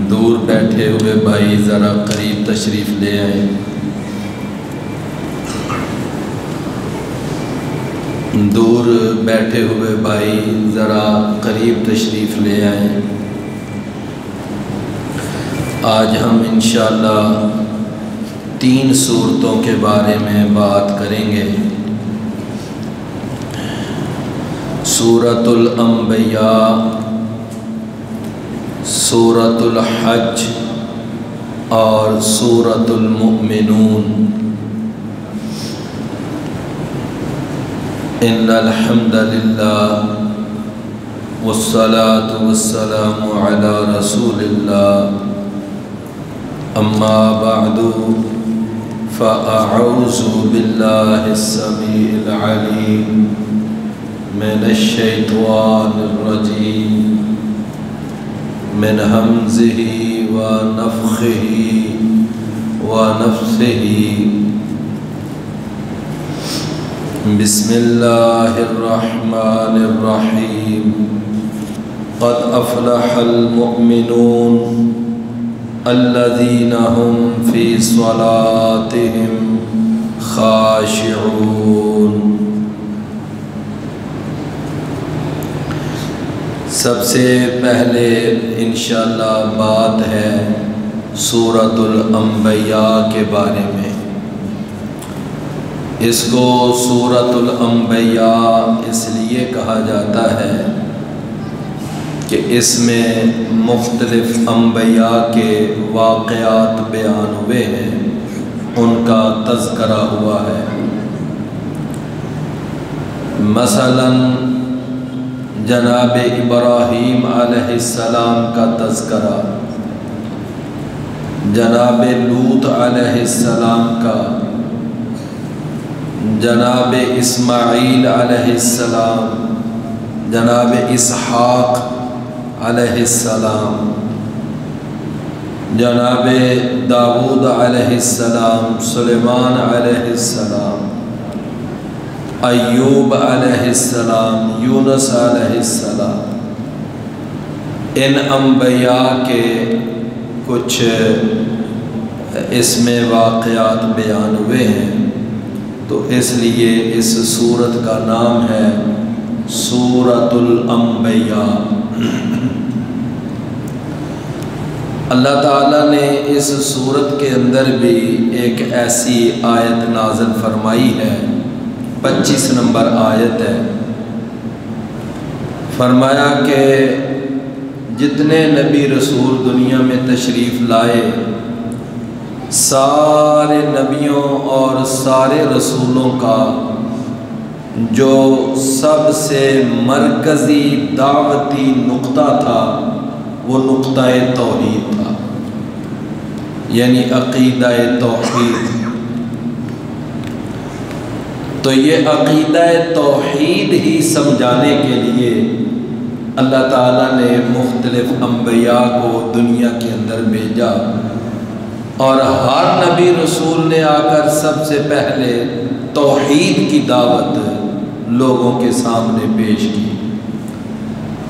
دور بیٹھے ہوئے بھائی ذرا قریب تشریف لے آئیں۔ دور بیٹھے ہوئے بھائی ذرا قریب تشریف لے آئیں۔ آج ہم انشاءاللہ 3 صورتوں کے بارے میں بات کریں گے۔ سورۃ الانبیاء، سورۃ الحج اور سورۃ المؤمنون۔ ان الحمد للہ والصلاة والسلام علی رسول اللہ، اما بعد فاعوذ باللہ السمیع العلیم من الشیطان الرجیم من ہمزہ ونفخہ ونفثہ۔ بسم اللہ الرحمن الرحیم۔ قد افلح المؤمنون الذین هم فی صلاتهم خاشعون۔ سب سے پہلے انشاءاللہ بات ہے سورۃ الانبیاء کے بارے میں۔ اس کو سورۃ الانبیاء اس لیے کہا جاتا ہے کہ اس میں مختلف انبیاء کے واقعات بیان ہوئے ہیں، ان کا تذکرہ ہوا ہے۔ مثلاً جناب ابراہیم علیہ السلام کا تذکرہ، جناب لوط علیہ السلام کا، جناب اسماعیل علیہ السلام، جناب اسحاق علیہ السلام، جناب داؤد علیہ السلام، سلیمان علیہ السلام، ایوب علیہ السلام، یونس علیہ السلام۔ ان انبیاء کے کچھ اس میں واقعات بیان ہوئے ہیں، تو اس لیے اس سورت کا نام ہے سورۃ الانبیاء۔ اللہ تعالیٰ نے اس سورت کے اندر بھی ایک ایسی آیت نازل فرمائی ہے، 25 نمبر آیت ہے۔ فرمایا کہ جتنے نبی رسول دنیا میں تشریف لائے، سارے نبیوں اور سارے رسولوں کا جو سب سے مرکزی دعوتی نقطہ تھا وہ نقطہ توحید تھا، یعنی عقیدہ توحید۔ تو یہ عقیدہ توحید ہی سمجھانے کے لیے اللہ تعالیٰ نے مختلف انبیاء کو دنیا کے اندر بھیجا، اور ہر نبی رسول نے آ کر سب سے پہلے توحید کی دعوت لوگوں کے سامنے پیش کی۔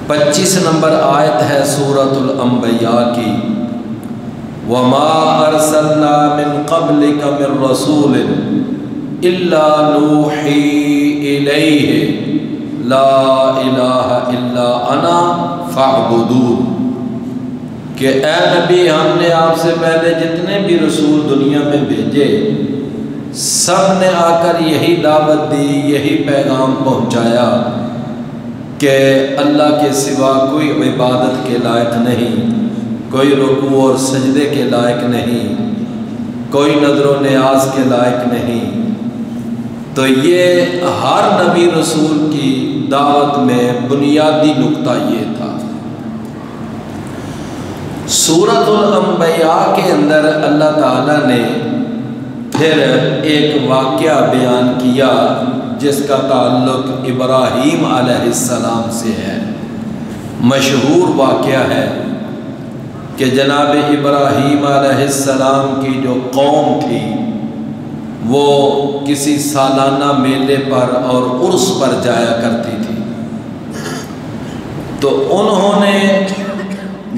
25 نمبر آیت ہے سورۃ الانبیاء کی۔ وَمَا أَرْسَلْنَا مِن قَبْلِكَ مِن رَّسُولٍ إِلَّا نُوحِي إِلَيْهِ لَا إِلَٰهَ إِلَّا أَنَا فَاعْبُدُونِ، کہ اے نبی ہم نے آپ سے پہلے جتنے بھی رسول دنیا میں بھیجے، سب نے آ کر یہی دعوت دی، یہی پیغام پہنچایا کہ اللہ کے سوا کوئی عبادت کے لائق نہیں، کوئی رکوع اور سجدے کے لائق نہیں، کوئی نذر و نیاز کے لائق نہیں۔ تو یہ ہر نبی رسول کی دعوت میں بنیادی نقطہ یہ تھا۔ سورۃ الانبیاء کے اندر اللہ تعالیٰ نے پھر ایک واقعہ بیان کیا جس کا تعلق ابراہیم علیہ السلام سے ہے۔ مشہور واقعہ ہے کہ جناب ابراہیم علیہ السلام کی جو قوم تھی وہ کسی سالانہ میلے پر اور عرس پر جایا کرتی تھی، تو انہوں نے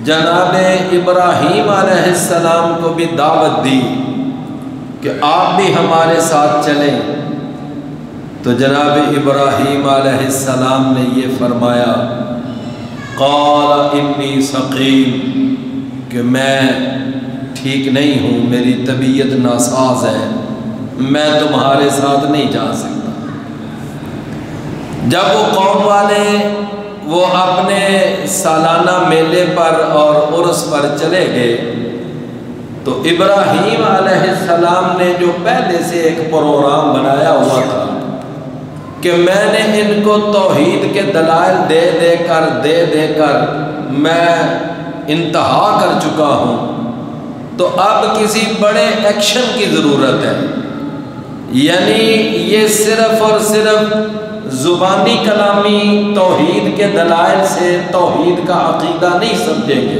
جناب ابراہیم علیہ السلام کو بھی دعوت دی کہ آپ بھی ہمارے ساتھ چلیں، تو جناب ابراہیم علیہ السلام نے یہ فرمایا قال انی سقیم، کہ میں ٹھیک نہیں ہوں، میری طبیعت ناساز ہے، میں تمہارے ساتھ نہیں جا سکتا۔ جب وہ قوم والے وہ اپنے سالانہ میلے پر اور عرس پر چلے گئے، تو ابراہیم علیہ السلام نے جو پہلے سے ایک پروگرام بنایا ہوا تھا کہ میں نے ان کو توحید کے دلائل دے دے کر میں انتہا کر چکا ہوں، تو اب کسی بڑے ایکشن کی ضرورت ہے۔ یعنی یہ صرف اور صرف زبانی کلامی توحید کے دلائل سے توحید کا عقیدہ نہیں سمجھیں گے،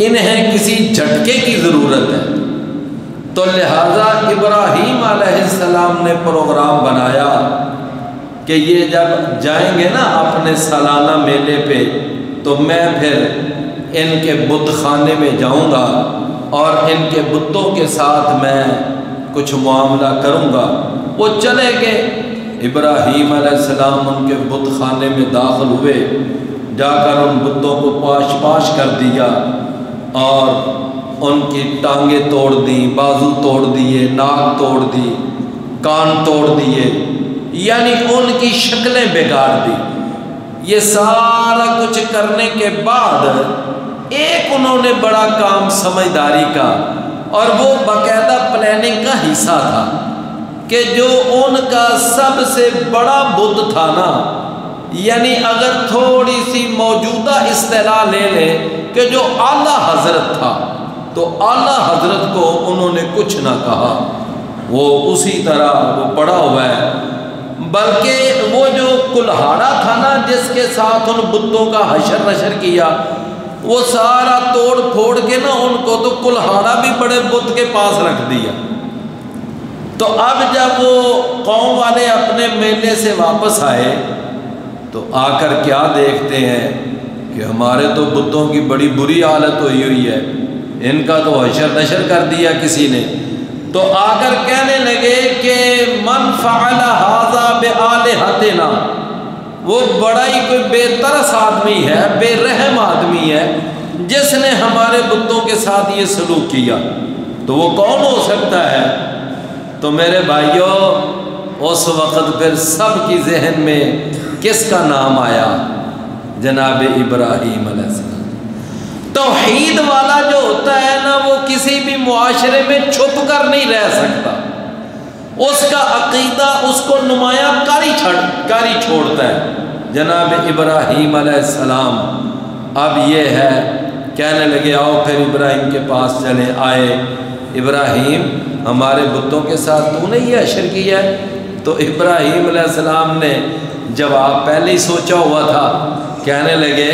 انہیں کسی جھٹکے کی ضرورت ہے۔ تو لہٰذا ابراہیم علیہ السلام نے پروگرام بنایا کہ یہ جب جائیں گے نا اپنے سالانہ میلے پہ، تو میں پھر ان کے بت خانے میں جاؤں گا اور ان کے بتوں کے ساتھ میں کچھ معاملہ کروں گا۔ وہ چلے گئے، ابراہیم علیہ السلام ان کے بت خانے میں داخل ہوئے، جا کر ان بتوں کو پاش پاش کر دیا اور ان کی ٹانگیں توڑ دیں، بازو توڑ دیے، ناک توڑ دی، کان توڑ دیے، یعنی ان کی شکلیں بگاڑ دی۔ یہ سارا کچھ کرنے کے بعد ایک انہوں نے بڑا کام سمجھداری کا، اور وہ باقاعدہ پلاننگ کا حصہ تھا کہ جو ان کا سب سے بڑا بت تھا نا، یعنی اگر تھوڑی سی موجودہ اصطلاح لے لیں کہ جو اعلیٰ حضرت تھا، تو اعلیٰ حضرت کو انہوں نے کچھ نہ کہا، وہ اسی طرح وہ پڑا ہوا ہے۔ بلکہ وہ جو کلہاڑا تھا نا جس کے ساتھ ان بتوں کا حشر نشر کیا، وہ سارا توڑ پھوڑ کے نا ان کو تو کلہاڑا بھی بڑے بت کے پاس رکھ دیا۔ تو اب جب وہ قوم والے اپنے میلے سے واپس آئے تو آ کر کیا دیکھتے ہیں کہ ہمارے تو بتوں کی بڑی بری حالت ہوئی ہے، ان کا تو حشر نشر کر دیا کسی نے۔ تو آ کر کہنے لگے کہ من فعل ھذا بآلہتنا، وہ بڑا ہی کوئی بے ترس آدمی ہے، بے رحم آدمی ہے جس نے ہمارے بتوں کے ساتھ یہ سلوک کیا، تو وہ کون ہو سکتا ہے؟ تو میرے بھائیوں، اس وقت پھر سب کی ذہن میں کس کا نام آیا؟ جناب ابراہیم علیہ السلام۔ توحید والا جو ہوتا ہے نا، وہ کسی بھی معاشرے میں چھپ کر نہیں رہ سکتا، اس کا عقیدہ اس کو نمایاں کاری چھوڑتا ہے۔ جناب ابراہیم علیہ السلام اب یہ ہے، کہنے لگے آؤ پھر ابراہیم کے پاس چلے آئے، ابراہیم ہمارے بتوں کے ساتھ تو نے یہ حشر کیا ہے؟ تو ابراہیم علیہ السلام نے جواب پہلے ہی سوچا ہوا تھا، کہنے لگے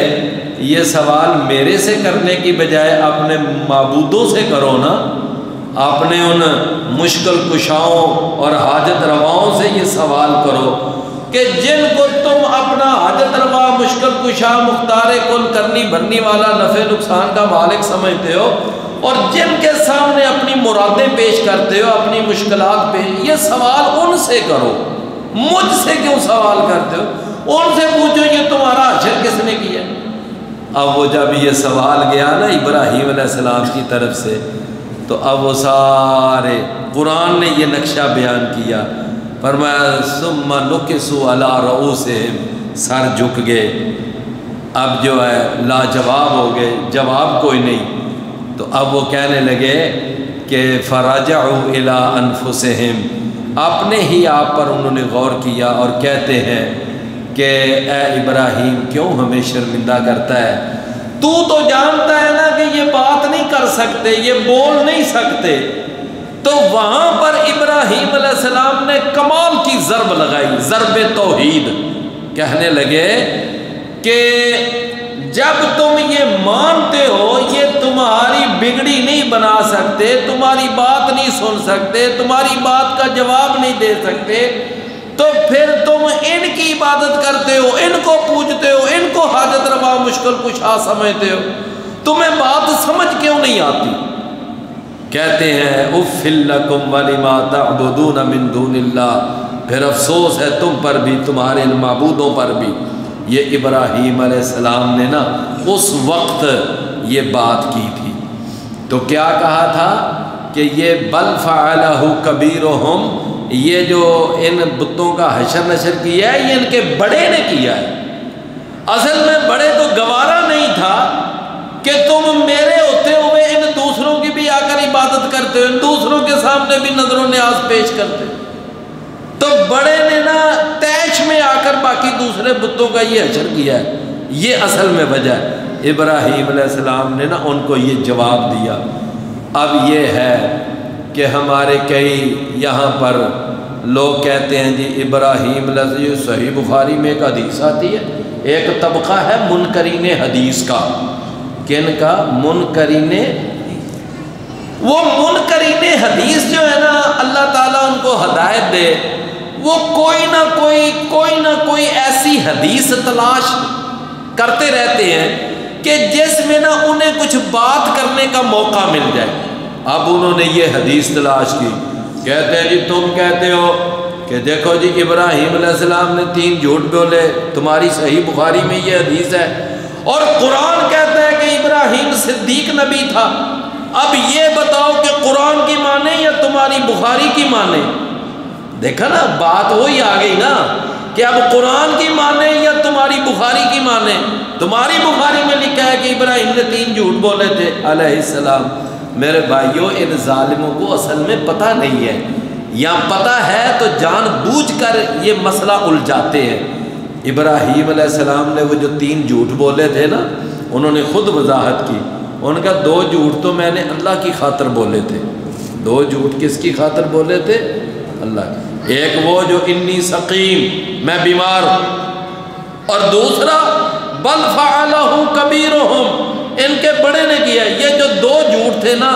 یہ سوال میرے سے کرنے کی بجائے اپنے معبودوں سے کرو نا، اپنے ان مشکل کشاؤں اور حاجت رواؤں سے یہ سوال کرو کہ جن کو تم اپنا حاجت روا، مشکل کشا، مختار کل، کرنی بھرنی والا، نفع نقصان کا مالک سمجھتے ہو، اور جن کے سامنے اپنی مرادیں پیش کرتے ہو، اپنی مشکلات پیش، یہ سوال ان سے کرو، مجھ سے کیوں سوال کرتے ہو؟ ان سے پوچھو یہ تمہارا حشر کس نے کیا۔ اب وہ جب یہ سوال گیا نا ابراہیم علیہ السلام کی طرف سے، تو اب وہ سارے قرآن نے یہ نقشہ بیان کیا، فرمایا ثم نکسوا علی رؤوسہم، سر جھک گئے، اب جو ہے لاجواب ہو گئے، جواب کوئی نہیں۔ تو اب وہ کہنے لگے کہ فرجعوا الی انفسہم، اپنے ہی آپ پر انہوں نے غور کیا اور کہتے ہیں کہ اے ابراہیم کیوں ہمیں شرمندہ کرتا ہے؟ تو جانتا ہے نا کہ یہ بات نہیں کر سکتے، یہ بول نہیں سکتے۔ تو وہاں پر ابراہیم علیہ السلام نے کمال کی ضرب لگائی، ضرب توحید، کہنے لگے کہ جب تم یہ مانتے ہو یہ تمہاری بگڑی نہیں بنا سکتے، تمہاری بات نہیں سن سکتے، تمہاری بات کا جواب نہیں دے سکتے، تو پھر تم ان کی عبادت کرتے ہو، ان کو پوجتے ہو، ان کو حاجت روا مشکل کشا سمجھتے ہو، تمہیں بات سمجھ کیوں نہیں آتی؟ کہتے ہیں اف لکم ولما تعبدون من دون اللہ، پھر افسوس ہے تم پر بھی، تمہارے معبودوں پر بھی۔ یہ ابراہیم علیہ السلام نے نا اس وقت یہ بات کی تھی، تو کیا کہا تھا کہ یہ بل فعلہ کبیرہم، یہ جو ان بتوں کا حشر نشر کیا ہے یہ ان کے بڑے نے کیا ہے۔ اصل میں بڑے تو گوارا نہیں تھا کہ تم میرے ہوتے ہوئے ان دوسروں کی بھی آ کر عبادت کرتے ہو، ان دوسروں کے سامنے بھی نظر و نیاز پیش کرتے ہو، تو بڑے نے نا تیش میں آ کر باقی دوسرے بتوں کا یہ حشر کیا ہے۔ یہ اصل میں وجہ ہے۔ ابراہیم علیہ السلام نے نا ان کو یہ جواب دیا۔ اب یہ ہے کہ ہمارے کئی یہاں پر لوگ کہتے ہیں جی ابراہیم علیہ السلام، یہ صحیح بخاری میں ایک حدیث آتی ہے، ایک طبقہ ہے منکرین حدیث کا۔ کن کا؟ منکرین۔ وہ منکرین حدیث جو ہے نا، اللہ تعالیٰ ان کو ہدایت دے، وہ کوئی نہ کوئی ایسی حدیث تلاش کرتے رہتے ہیں کہ جس میں نا انہیں کچھ بات کرنے کا موقع مل جائے۔ اب انہوں نے یہ حدیث تلاش کی، کہتے ہیں جی تم کہتے ہو کہ دیکھو جی ابراہیم علیہ السلام نے 3 جھوٹ بولے، تمہاری صحیح بخاری میں یہ حدیث ہے، اور قرآن کہتا ہے کہ ابراہیم صدیق نبی تھا۔ اب یہ بتاؤ کہ قرآن کی مانے یا تمہاری بخاری کی مانے؟ دیکھا نا بات وہی آ گئی نا کہ اب قرآن کی مانے یا تمہاری بخاری کی مانے؟ تمہاری بخاری میں لکھا ہے کہ ابراہیم نے 3 جھوٹ بولے تھے علیہ السلام۔ میرے بھائیوں، ان ظالموں کو اصل میں پتہ نہیں ہے، یا پتہ ہے تو جان بوجھ کر یہ مسئلہ الجھاتے ہیں۔ ابراہیم علیہ السلام نے وہ جو 3 جھوٹ بولے تھے نا، انہوں نے خود وضاحت کی، ان کا 2 جھوٹ تو میں نے اللہ کی خاطر بولے تھے۔ 2 جھوٹ کس کی خاطر بولے تھے؟ اللہ کی۔ ایک وہ جو انی سقیم، میں بیمار ہوں، اور دوسرا بل فعلہ کبیرہم، ان کے بڑے نے کیا۔ یہ جو 2 جھوٹ تھے نا،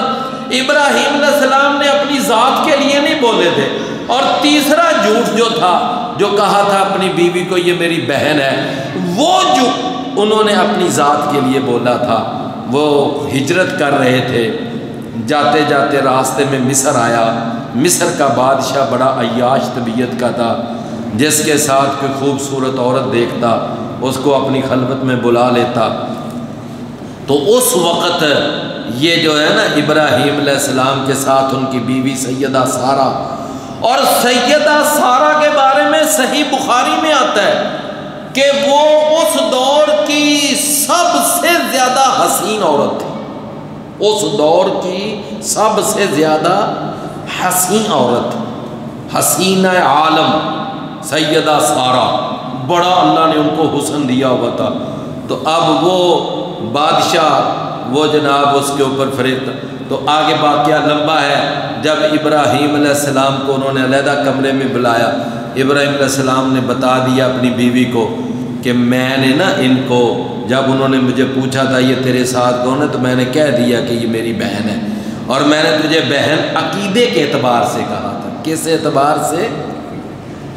ابراہیم علیہ السلام نے اپنی ذات کے لیے نہیں بولے تھے، اور تیسرا جھوٹ جو تھا، جو کہا تھا اپنی بیوی کو یہ میری بہن ہے، وہ جو انہوں نے اپنی ذات کے لیے بولا تھا۔ وہ ہجرت کر رہے تھے، جاتے جاتے راستے میں مصر آیا۔ مصر کا بادشاہ بڑا عیاش طبیعت کا تھا، جس کے ساتھ کوئی خوبصورت عورت دیکھتا اس کو اپنی خلوت میں بلا لیتا۔ تو اس وقت یہ جو ہے نا ابراہیم علیہ السلام کے ساتھ ان کی بیوی سیدہ سارہ، اور سیدہ سارہ کے بارے میں صحیح بخاری میں آتا ہے کہ وہ اس دور کی سب سے زیادہ حسین عورت تھی، اس دور کی سب سے زیادہ حسین عورت، حسینہ عالم سیدہ سارہ، بڑا اللہ نے ان کو حسن دیا ہوا تھا۔ تو اب وہ بادشاہ وہ جناب اس کے اوپر فریب، تو آگے واقعہ لمبا ہے۔ جب ابراہیم علیہ السلام کو انہوں نے علیحدہ کمرے میں بلایا، ابراہیم علیہ السلام نے بتا دیا اپنی بیوی کو کہ میں نے نا ان کو، جب انہوں نے مجھے پوچھا تھا یہ تیرے ساتھ کون ہے، تو میں نے کہہ دیا کہ یہ میری بہن ہے، اور میں نے تجھے بہن عقیدے کے اعتبار سے کہا تھا۔ کس اعتبار سے؟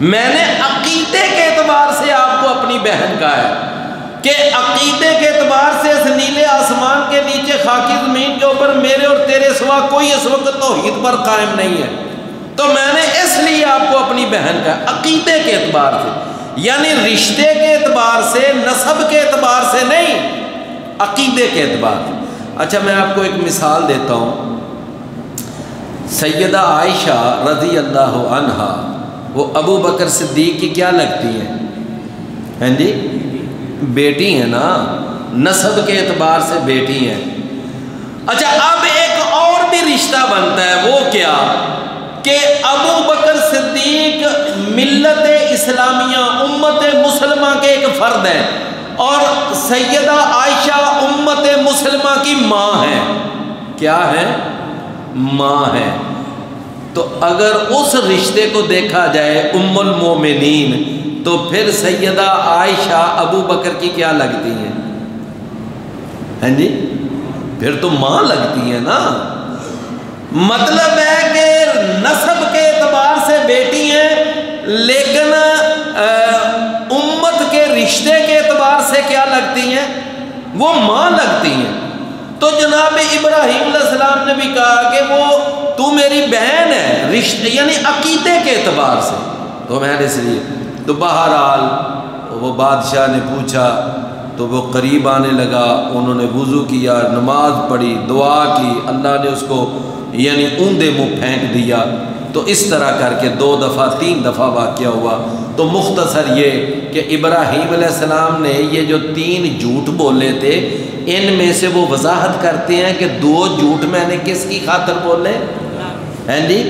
میں نے عقیدے کے اعتبار سے آپ کو اپنی بہن کہا ہے، کہ عقیدے کے اعتبار سے اس نیلے آسمان کے نیچے خاکی زمین کے اوپر میرے اور تیرے سوا کوئی اس وقت توحید پر قائم نہیں ہے، تو میں نے اس لیے آپ کو اپنی بہن کہا، عقیدے کے اعتبار سے، یعنی رشتے کے اعتبار سے، نسب کے اعتبار سے نہیں، عقیدے کے اعتبار سے۔ اچھا میں آپ کو ایک مثال دیتا ہوں۔ سیدہ عائشہ رضی اللہ عنہا، وہ ابو بکر صدیق کی کیا لگتی ہیں؟ ہیں جی بیٹی ہیں نا، نسب کے اعتبار سے بیٹی ہیں۔ اچھا اب ایک اور بھی رشتہ بنتا ہے، وہ کیا کہ ابو بکر صدیق ملت اسلامیہ امت مسلمہ کے ایک فرد ہیں، اور سیدہ عائشہ امت مسلمہ کی ماں ہیں۔ کیا ہے؟ ماں ہے۔ تو اگر اس رشتے کو دیکھا جائے ام المومنین، تو پھر سیدہ عائشہ ابو بکر کی کیا لگتی ہیں؟ ہیں جی پھر تو ماں لگتی ہیں نا۔ مطلب ہے کہ نسب کے اعتبار سے بیٹی ہیں، لیکن امت کے رشتے کے اعتبار سے کیا لگتی ہیں؟ وہ ماں لگتی ہیں۔ تو جناب ابراہیم علیہ السلام نے بھی کہا کہ وہ تو میری بہن ہے، رشتے یعنی عقیدے کے اعتبار سے، تو میں نے اس لیے تو بہرحال وہ بادشاہ نے پوچھا تو وہ قریب آنے لگا، انہوں نے وضو کیا، نماز پڑھی، دعا کی، اللہ نے اس کو یعنی اوندے منہ پھینک دیا۔ تو اس طرح کر کے 2 دفعہ 3 دفعہ واقعہ ہوا۔ تو مختصر یہ کہ ابراہیم علیہ السلام نے یہ جو 3 جھوٹ بولے تھے، ان میں سے وہ وضاحت کرتے ہیں کہ 2 جھوٹ میں نے کس کی خاطر بولے ہیں جی؟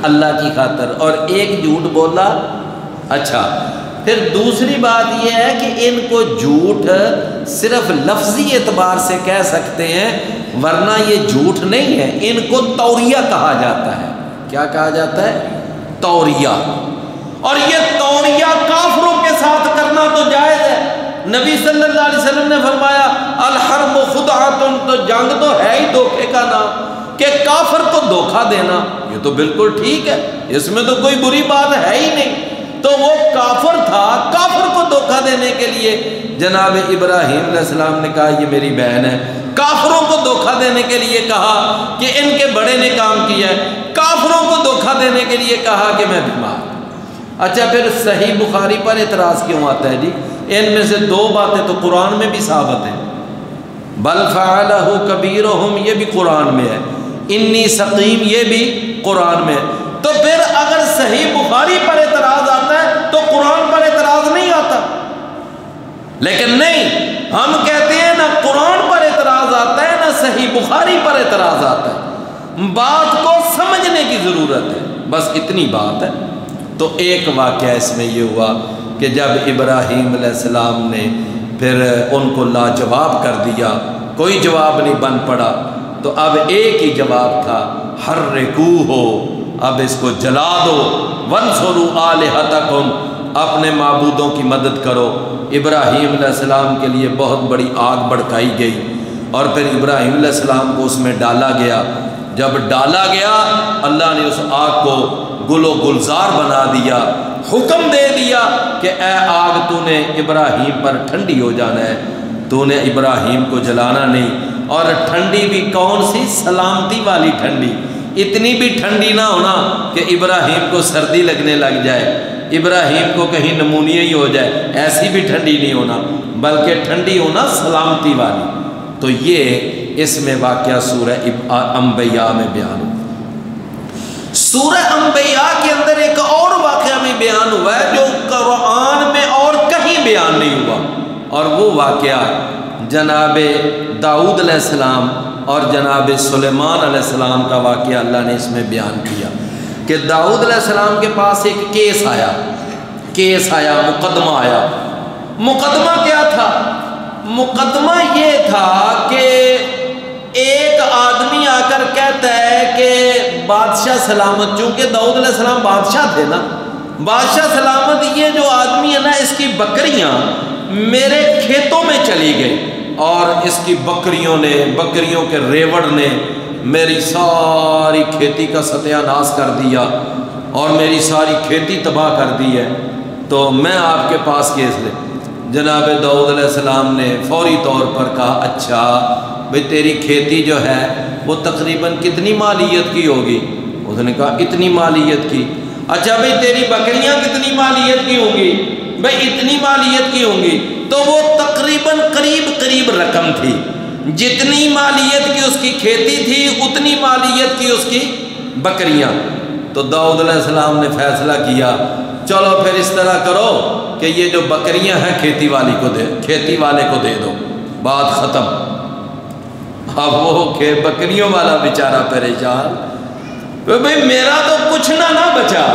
اللہ کی خاطر، اور 1 جھوٹ بولا۔ اچھا، پھر دوسری بات یہ ہے کہ ان کو جھوٹ صرف لفظی اعتبار سے کہہ سکتے ہیں، ورنہ یہ جھوٹ نہیں ہے، ان کو توریہ کہا جاتا ہے۔ کیا کہا جاتا ہے؟ توریہ۔ اور یہ توریہ کافروں کے ساتھ کرنا تو جائز ہے۔ نبی صلی اللہ علیہ وسلم نے فرمایا الحرب خدعۃ، تو جنگ تو ہے ہی دھوکے کا نام، کہ کافر کو دھوکہ دینا یہ تو بالکل ٹھیک ہے، اس میں تو کوئی بری بات ہے ہی نہیں۔ تو وہ کافر تھا، کافر کو دھوکہ دینے کے لیے جناب ابراہیم علیہ السلام نے کہا یہ میری بہن ہے، کافروں کو دھوکہ دینے کے لیے کہا کہ ان کے بڑے نے کام کیا ہے، کافروں کو دھوکہ دینے کے لیے کہا کہ میں بیمار۔ اچھا، پھر صحیح بخاری پر اعتراض کیوں آتا ہے جی؟ ان میں سے 2 باتیں تو قرآن میں بھی ثابت ہیں، بل فعلہ کبیرہم یہ بھی قرآن میں ہے، انی سقیم یہ بھی قرآن میں ہے۔ تو پھر اگر صحیح بخاری پر اعتراض آتا ہے تو قرآن پر اعتراض نہیں آتا۔ لیکن نہیں، ہم کہتے ہیں نہ قرآن پر اعتراض آتا ہے نہ صحیح بخاری پر اعتراض آتا ہے، بات کو سمجھنے کی ضرورت ہے، بس اتنی بات ہے۔ تو ایک واقعہ اس میں یہ ہوا کہ جب ابراہیم علیہ السلام نے پھر ان کو لاجواب کر دیا، کوئی جواب نہیں بن پڑا، تو اب ایک ہی جواب تھا، حرکوہ، اب اس کو جلا دو، وانصروا آلہتکم، اپنے معبودوں کی مدد کرو۔ ابراہیم علیہ السلام کے لیے بہت بڑی آگ بھڑکائی گئی، اور پھر ابراہیم علیہ السلام کو اس میں ڈالا گیا۔ جب ڈالا گیا، اللہ نے اس آگ کو گل و گلزار بنا دیا، حکم دے دیا کہ اے آگ تو نے ابراہیم پر ٹھنڈی ہو جانا ہے، تو نے ابراہیم کو جلانا نہیں۔ اور ٹھنڈی بھی کون سی؟ سلامتی والی ٹھنڈی، اتنی بھی ٹھنڈی نہ ہونا کہ ابراہیم کو سردی لگنے لگ جائے، ابراہیم کو کہیں نمونیا ہی ہو جائے، ایسی بھی ٹھنڈی نہیں ہونا، بلکہ ٹھنڈی ہونا سلامتی والی۔ تو یہ اس میں واقعہ سورہ انبیاء میں بیان ہوا۔ سورہ انبیاء کے اندر ایک اور واقعہ میں بیان ہوا ہے جو قرآن میں اور کہیں بیان نہیں ہوا، اور وہ واقعہ جناب داؤد علیہ السلام اور جناب سلیمان علیہ السلام کا واقعہ اللہ نے اس میں بیان کیا کہ داؤد علیہ السلام کے پاس ایک کیس آیا، مقدمہ آیا۔ مقدمہ کیا تھا؟ مقدمہ یہ تھا کہ ایک آدمی آ کر کہتا ہے کہ بادشاہ سلامت، چونکہ داؤد علیہ السلام بادشاہ تھے نا، بادشاہ سلامت، یہ جو آدمی ہے نا، اس کی بکریاں میرے کھیتوں میں چلی گئی، اور اس کی بکریوں کے ریوڑ نے میری ساری کھیتی کا ستیہ ناش کر دیا اور میری ساری کھیتی تباہ کر دی ہے، تو میں آپ کے پاس کیس لے۔ جناب داؤد علیہ السلام نے فوری طور پر کہا اچھا بھئی تیری کھیتی جو ہے وہ تقریباً کتنی مالیت کی ہوگی؟ اس نے کہا اتنی مالیت کی۔ اچھا بھئی تیری بکریاں کتنی مالیت کی ہوں گی؟ بھئی اتنی مالیت کی ہوں گی۔ تو وہ تقریباً قریب رقم تھی، جتنی مالیت کی اس کی کھیتی تھی اتنی مالیت کی اس کی بکریاں۔ تو داؤد علیہ السلام نے فیصلہ کیا چلو پھر اس طرح کرو کہ یہ جو بکریاں ہیں کھیتی والے کو دے دو، بات ختم۔ اب وہ بکریوں والا بیچارہ پریشان، بھئی میرا تو کچھ نہ بچا،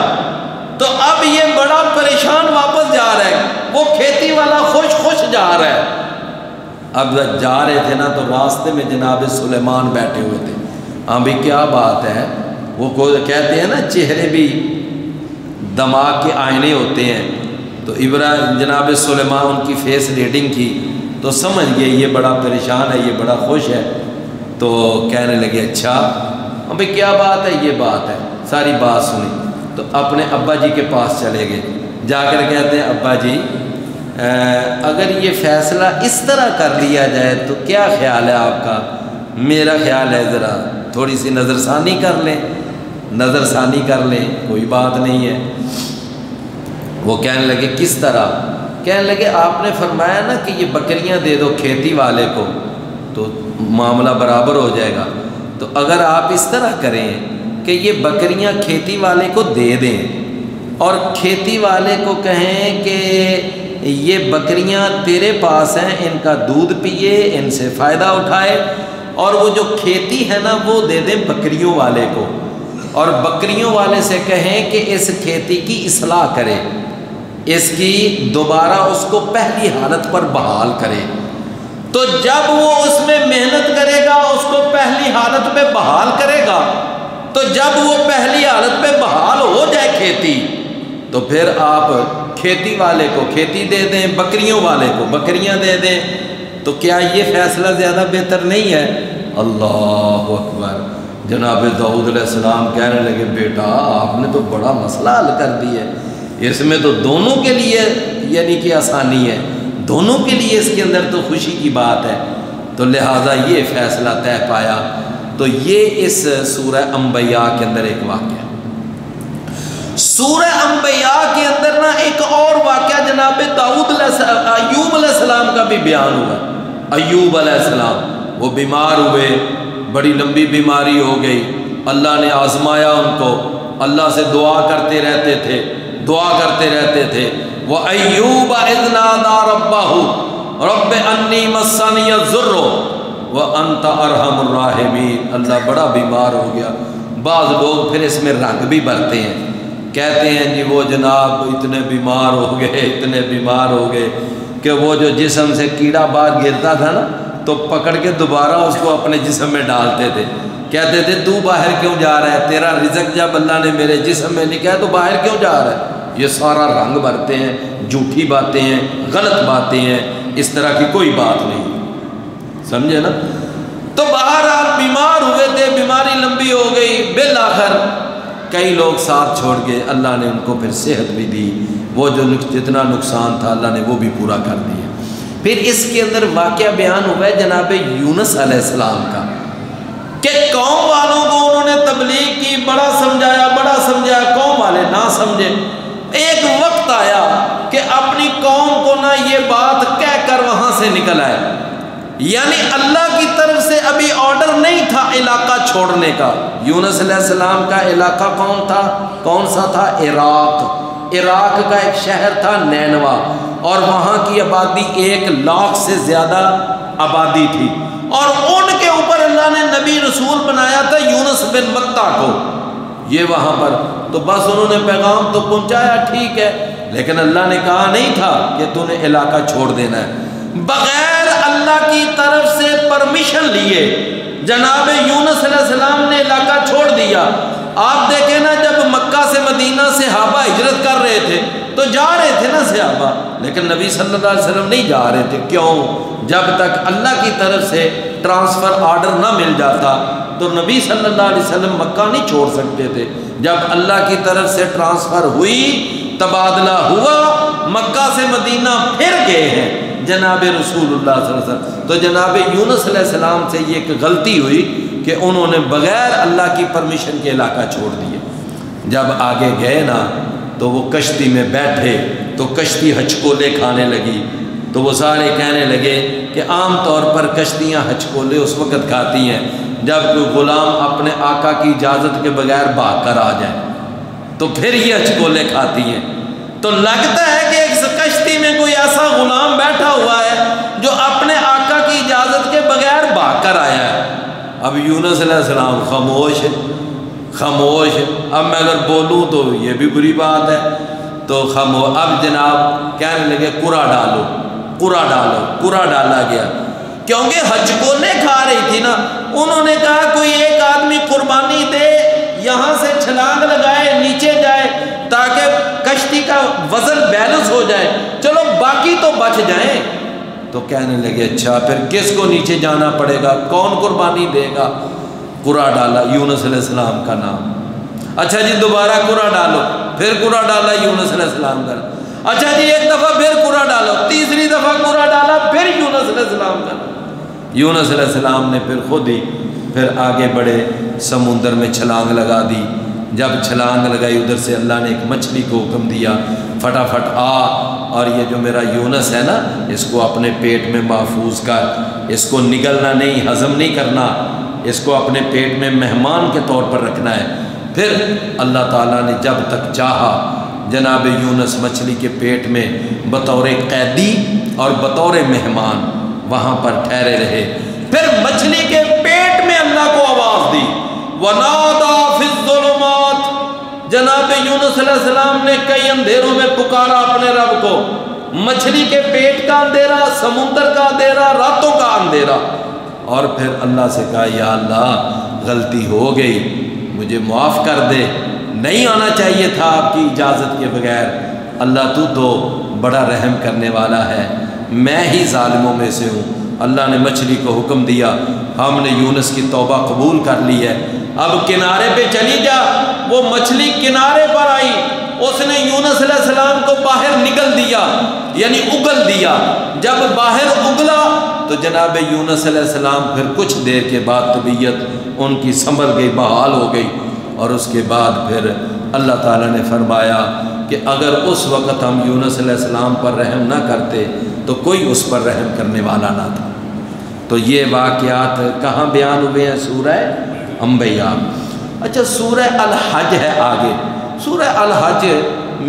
تو اب یہ بڑا پریشان واپس جا رہا ہے، وہ کھیتی والا خوش جا رہا ہے۔ اب جا رہے تھے نا تو راستے میں جناب سلیمان بیٹھے ہوئے تھے۔ ہاں بھی کیا بات ہے، وہ کہتے ہیں نا چہرے بھی دماغ کے آئینے ہوتے ہیں، تو جناب سلیمان ان کی فیس ریڈنگ کی تو سمجھ گئے یہ بڑا پریشان ہے، یہ بڑا خوش ہے، تو کہنے لگے اچھا ابھی کیا بات ہے؟ یہ بات ہے، ساری بات سنی، تو اپنے ابا جی کے پاس چلے گئے، جا کر کہتے ہیں ابا جی اگر یہ فیصلہ اس طرح کر لیا جائے تو کیا خیال ہے آپ کا؟ میرا خیال ہے ذرا تھوڑی سی نظر ثانی کر لیں، نظر ثانی کر لیں، کوئی بات نہیں ہے۔ وہ کہنے لگے کس طرح؟ کہنے لگے آپ نے فرمایا نا کہ یہ بکریاں دے دو کھیتی والے کو تو معاملہ برابر ہو جائے گا، تو اگر آپ اس طرح کریں کہ یہ بکریاں کھیتی والے کو دے دیں اور کھیتی والے کو کہیں کہ یہ بکریاں تیرے پاس ہیں، ان کا دودھ پیے، ان سے فائدہ اٹھائے، اور وہ جو کھیتی ہے نا وہ دے دیں بکریوں والے کو، اور بکریوں والے سے کہیں کہ اس کھیتی کی اصلاح کرے، اس کی دوبارہ اس کو پہلی حالت پر بحال کرے۔ تو جب وہ اس میں محنت کرے گا، اس کو پہلی حالت پہ بحال کرے گا، تو جب وہ پہلی حالت پہ بحال ہو جائے کھیتی، تو پھر آپ کھیتی والے کو کھیتی دے دیں، بکریوں والے کو بکریاں دے دیں۔ تو کیا یہ فیصلہ زیادہ بہتر نہیں ہے؟ اللہ اکبر۔ جناب داؤد علیہ السلام کہنے لگے بیٹا آپ نے تو بڑا مسئلہ حل کر دیا ہے، اس میں تو دونوں کے لیے یعنی کہ آسانی ہے، دونوں کے لیے اس کے اندر تو خوشی کی بات ہے، تو لہٰذا یہ فیصلہ طے پایا۔ تو یہ اس سورہ انبیاء کے اندر ایک واقعہ۔ سورہ انبیاء کے اندر نا ایک اور واقعہ جناب ایوب علیہ السلام کا بھی بیان ہوا۔ ایوب علیہ السلام وہ بیمار ہوئے، بڑی لمبی بیماری ہو گئی، اللہ نے آزمایا ان کو، اللہ سے دعا کرتے رہتے تھے، دعا کرتے رہتے تھے۔ وَأَيُّوبَ إِذْ نَادَىٰ رَبَّهُ رَبِّ أَنِّي مَسَّنِيَ الضُّرُّ وَأَنْتَ أَرْحَمُ الرَّاحِمِينَ۔ اللہ بڑا بیمار ہو گیا۔ بعض لوگ پھر اس میں رنگ بھی بھرتے ہیں، کہتے ہیں جی وہ جناب اتنے بیمار ہو گئے، اتنے بیمار ہو گئے کہ وہ جو جسم سے کیڑا باہر گرتا تھا نا تو پکڑ کے دوبارہ اس کو اپنے جسم میں ڈالتے تھے، کہتے تھے تو باہر کیوں جا رہا ہے، تیرا رزق جب اللہ نے میرے جسم میں لکھا ہے تو باہر کیوں جا رہا ہے۔ یہ سارا رنگ بھرتے ہیں، جھوٹی باتیں ہیں، غلط باتیں ہیں، اس طرح کی کوئی بات نہیں، سمجھے نا۔ تو بہرحال بیمار ہوئے تھے، بیماری لمبی ہو گئی، بالآخر کئی لوگ ساتھ چھوڑ گئے، اللہ نے ان کو پھر صحت بھی دی، وہ جو جتنا نقصان تھا اللہ نے وہ بھی پورا کر دیا۔ پھر اس کے اندر واقعہ بیان ہوا ہے جناب یونس علیہ السلام کا، کہ قوم والوں کو انہوں نے تبلیغ کی، بڑا سمجھایا، قوم والے نہ سمجھے۔ ایک وقت آیا کہ اپنی قوم کو نہ یہ بات کہہ کر وہاں سے نکل آئے، یعنی اللہ کی طرف سے ابھی آرڈر نہیں تھا علاقہ چھوڑنے کا۔ یونس علیہ السلام کا علاقہ کون سا تھا؟ عراق کا ایک شہر تھا نینوا، اور وہاں کی آبادی 1,00,000 سے زیادہ آبادی تھی، اور ان کے اوپر اللہ نے نبی رسول بنایا تھا یونس بن متہ کو۔ یہ وہاں پر تو بس انہوں نے پیغام تو پہنچایا، ٹھیک ہے، لیکن اللہ نے کہا نہیں تھا کہ تو نے علاقہ چھوڑ دینا ہے۔ بغیر اللہ کی طرف سے پرمیشن لیے جناب یونس علیہ السلام نے علاقہ چھوڑ دیا۔ آپ دیکھیں نا جب مکہ سے مدینہ صحابہ ہجرت کر رہے تھے تو جا رہے تھے نا صحابہ، لیکن نبی صلی اللہ علیہ وسلم نہیں جا رہے تھے۔ کیوں؟ جب تک اللہ کی طرف سے ٹرانسفر آرڈر نہ مل جاتا تو نبی صلی اللہ علیہ وسلم مکہ نہیں چھوڑ سکتے تھے۔ جب اللہ کی طرف سے ٹرانسفر ہوئی، تبادلہ ہوا، مکہ سے مدینہ پھر گئے ہیں جناب رسول اللہ صلی اللہ علیہ وسلم۔ تو جناب یونس علیہ السلام سے یہ ایک غلطی ہوئی کہ انہوں نے بغیر اللہ کی پرمیشن کے علاقہ چھوڑ دیا۔ جب آگے گئے نا تو وہ کشتی میں بیٹھے تو کشتی ہچکولے کھانے لگی، تو وہ سارے کہنے لگے کہ عام طور پر کشتیاں ہچکولے اس وقت کھاتی ہیں جب کوئی غلام اپنے آقا کی اجازت کے بغیر بھاگ کر آ جائے، تو پھر یہ ہچکولے کھاتی ہیں۔ تو لگتا ہے کہ ایک کشتی میں کوئی ایسا غلام بیٹھا ہوا ہے جو اپنے آقا کی اجازت کے بغیر بھاگ کر آیا ہے۔ اب یونس علیہ السلام خاموش، اب میں اگر بولوں تو یہ بھی بری بات ہے، تو خاموش۔ اب جناب کہنے لگے قرا ڈالو، قرا ڈالا گیا، کیونکہ ہچکولے کھا رہی تھی نا۔ انہوں نے کہا کوئی ایک آدمی قربانی دے، یہاں سے چھلانگ لگائے نیچے جائے تاکہ کشتی کا وزن بیلنس ہو جائے، چلو باقی تو بچ جائیں۔ تو کہنے لگے اچھا پھر کس کو نیچے جانا پڑے گا، کون قربانی دے گا؟ قرا ڈالا یونس علیہ السلام کا نام۔ اچھا جی دوبارہ قرا ڈالو، پھر قرا ڈالا یونس علیہ السلام کا۔ اچھا جی ایک دفعہ پھر قرا ڈالو، تیسری دفعہ قرا ڈالا، پھر یونس علیہ السلام کا۔ یونس علیہ السلام نے پھر خود ہی پھر آگے بڑھے، سمندر میں چھلانگ لگا دی۔ جب چھلانگ لگائی ادھر سے اللہ نے ایک مچھلی کو حکم دیا فٹافٹ آ، اور یہ جو میرا یونس ہے نا اس کو اپنے پیٹ میں محفوظ کر، اس کو نگلنا نہیں، ہضم نہیں کرنا، اس کو اپنے پیٹ میں مہمان کے طور پر رکھنا ہے۔ پھر اللہ تعالیٰ نے جب تک چاہا جناب یونس مچھلی کے پیٹ میں بطور قیدی اور بطور مہمان وہاں پر ٹھہرے رہے۔ پھر مچھلی کے پیٹ میں اللہ کو آواز دی، وَنَادَى فِي الظُّلُمَاتِ، جناب یونس علیہ السلام نے کئی اندھیروں میں پکارا اپنے رب کو، مچھلی کے پیٹ کا اندھیرا، سمندر کا اندھیرا، راتوں کا اندھیرا، اور پھر اللہ سے کہا یا اللہ غلطی ہو گئی، مجھے معاف کر دے، نہیں آنا چاہیے تھا آپ کی اجازت کے بغیر، اللہ تو بڑا رحم کرنے والا ہے، میں ہی ظالموں میں سے ہوں۔ اللہ نے مچھلی کو حکم دیا، ہم نے یونس کی توبہ قبول کر لی ہے، اب کنارے پہ چلی جا۔ وہ مچھلی کنارے پر آئی، اس نے یونس علیہ السلام کو باہر نکل دیا، یعنی اگل دیا۔ جب باہر اگلا تو جناب یونس علیہ السلام پھر کچھ دیر کے بعد طبیعت ان کی سنبھل گئی، بحال ہو گئی، اور اس کے بعد پھر اللہ تعالیٰ نے فرمایا کہ اگر اس وقت ہم یونس علیہ السلام پر رحم نہ کرتے تو کوئی اس پر رحم کرنے والا نہ تھا۔ تو یہ واقعات کہاں بیان ہوئے ہیں؟ سورہ انبیاء۔ اچھا سورہ الحج ہے آگے، سورہ الحج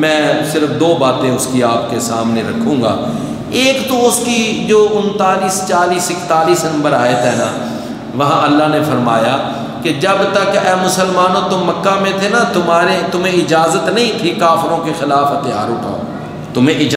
میں صرف دو باتیں اس کی آپ کے سامنے رکھوں گا۔ ایک تو اس کی جو 39، 40، 41 نمبر آیت ہے نا، وہاں اللہ نے فرمایا کہ جب تک اے مسلمانوں تم مکہ میں تھے نا تمہیں اجازت نہیں تھی کافروں کے خلاف ہتھیار اٹھاؤ، تمہیں